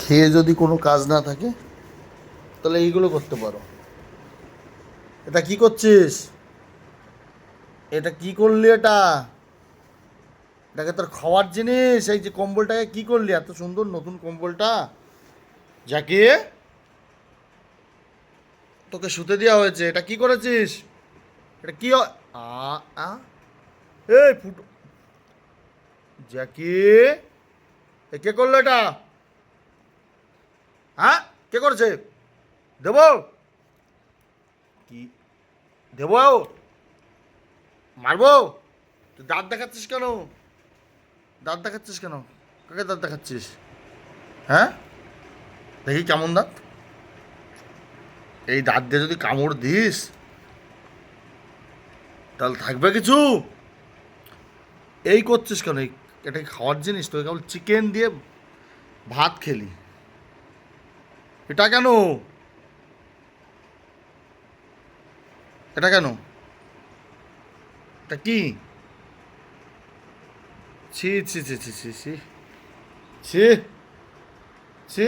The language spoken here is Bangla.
খেয়ে যদি কোনো কাজ না থাকে তাহলে এইগুলো করতে পারো। এটা কি করছিস? এটা কি করলি? এটাকে তোর খাওয়ার জিনিস? এই যে কম্বলটাকে কি করলি, এত সুন্দর নতুন কম্বলটা যাকে তোকে শুতে দেওয়া হয়েছে, এটা কি করেছিস? এটা কি আ আ এই ফুটো জ্যাকি, এ কে করলো এটা? হ্যাঁ, কে করছে? দেব? কি দেব? মারবো? তুই দাঁত দেখাচ্ছিস কেন? দাঁত দেখাচ্ছিস কেন? কাকে দাঁত দেখাচ্ছিস? হ্যাঁ, দেখি কেমন দাঁত। এই দাঁত দিয়ে যদি কামড় দিস তাহলে থাকবে কিছু? এই করছিস কেন? এটা কি খাওয়ার জিনিস? তোকে কেবল চিকেন দিয়ে ভাত খেলি। এটা কেন? এটা কেন? এটা কি? ছি ছি ছি ছি ছি ছি ছি ছি।